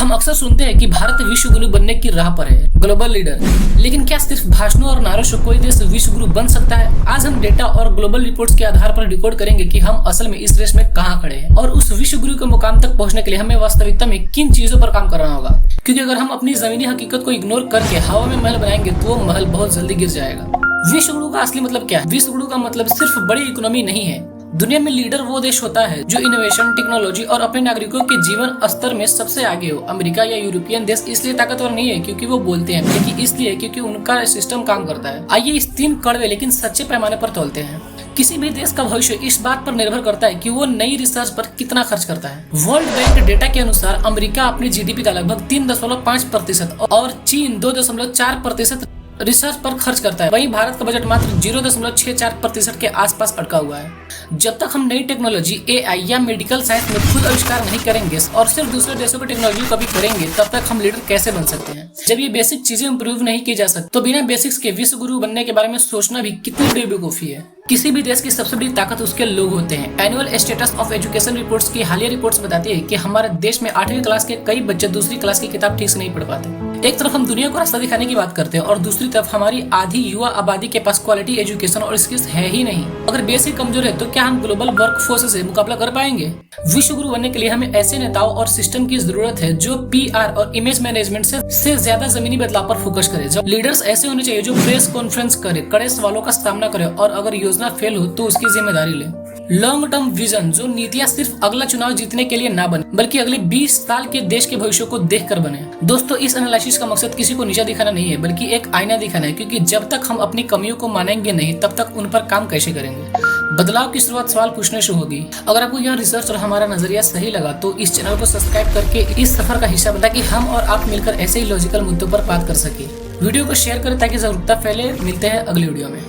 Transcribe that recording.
हम अक्सर सुनते हैं कि भारत विश्व गुरु बनने की राह पर है, ग्लोबल लीडर। लेकिन क्या सिर्फ भाषणों और नारों से कोई देश विश्व गुरु बन सकता है? आज हम डेटा और ग्लोबल रिपोर्ट्स के आधार पर डिकोड करेंगे कि हम असल में इस रेस में कहां खड़े हैं और उस विश्व गुरु के मुकाम तक पहुंचने के लिए हमें वास्तविकता में किन चीजों पर काम करना होगा। क्योंकि अगर हम अपनी जमीनी हकीकत को इग्नोर करके हवा में महल बनाएंगे तो वो महल बहुत जल्दी गिर जाएगा। विश्व गुरु का असली मतलब क्या है? विश्व गुरु का मतलब सिर्फ बड़ी इकोनॉमी नहीं है। दुनिया में लीडर वो देश होता है जो इनोवेशन, टेक्नोलॉजी और अपने नागरिकों के जीवन स्तर में सबसे आगे हो। अमेरिका या यूरोपियन देश इसलिए ताकतवर नहीं है क्योंकि वो बोलते हैं, बल्कि इसलिए क्योंकि उनका सिस्टम काम करता है। आइए इस 3 कड़वे लेकिन सच्चे पैमाने पर तौलते हैं। किसी भी देश का भविष्य इस बात पर निर्भर करता है कि वो नई रिसर्च पर कितना खर्च करता है। वर्ल्ड बैंक डेटा के अनुसार अमेरिका अपनी जीडीपी का लगभग 3.5% और चीन 2.4% रिसर्च पर खर्च करता है। वहीं भारत का बजट मात्र 0.64% के आसपास अटका हुआ है। जब तक हम नई टेक्नोलॉजी, एआई या मेडिकल साइंस में खुद आविष्कार नहीं करेंगे और सिर्फ दूसरे देशों की टेक्नोलॉजी को भी करेंगे, तब तक हम लीडर कैसे बन सकते हैं? जब ये बेसिक चीजें इंप्रूव नहीं की जा सकती तो बिना बेसिक्स के विश्व गुरु बनने के बारे में सोचना भी कितनी बड़ी बेवकूफी है। किसी भी देश की सबसे बड़ी ताकत उसके लोग होते हैं। Annual status of education reports की हालिया रिपोर्ट्स बताती है कि हमारे देश में 8वीं क्लास के कई बच्चे दूसरी क्लास की किताब ठीक से नहीं पढ़ पाते। एक तरफ हम दुनिया को रास्ता दिखाने की बात करते हैं और दूसरी तरफ हमारी आधी युवा आबादी के पास क्वालिटी एजुकेशन और स्किल्स है ही नहीं। अगर बेसिक कमजोर है तो क्या हम ग्लोबल वर्कफोर्स से मुकाबला कर पाएंगे? विश्व गुरु बनने के लिए हमें ऐसे नेताओं और सिस्टम की जरूरत है जो पीआर और इमेज मैनेजमेंट से ज्यादा जमीनी बदलाव पर फोकस करे। जब लीडर्स ऐसे होने चाहिए जो प्रेस कॉन्फ्रेंस करे, कड़े सवालों का सामना करे और अगर योजना फेल हो तो उसकी जिम्मेदारी ले। लॉन्ग टर्म विजन, जो नीतियां सिर्फ अगला चुनाव जीतने के लिए ना बने बल्कि अगले 20 साल के देश के भविष्य को देखकर बने। दोस्तों, इस एनालिसिस का मकसद किसी को नीचा दिखाना नहीं है बल्कि एक आईना दिखाना है, क्योंकि जब तक हम अपनी कमियों को मानेंगे नहीं तब तक उन पर काम कैसे करेंगे? बदलाव की शुरुआत सवाल पूछने से होगी। अगर आपको यह रिसर्च और हमारा नजरिया सही लगा तो इस चैनल को सब्सक्राइब करके इस सफर का हिस्सा बना कि हम और आप मिलकर ऐसे ही लॉजिकल मुद्दों पर बात कर सके। वीडियो को शेयर करें ताकि जागरूकता फैले। मिलते हैं अगली वीडियो में।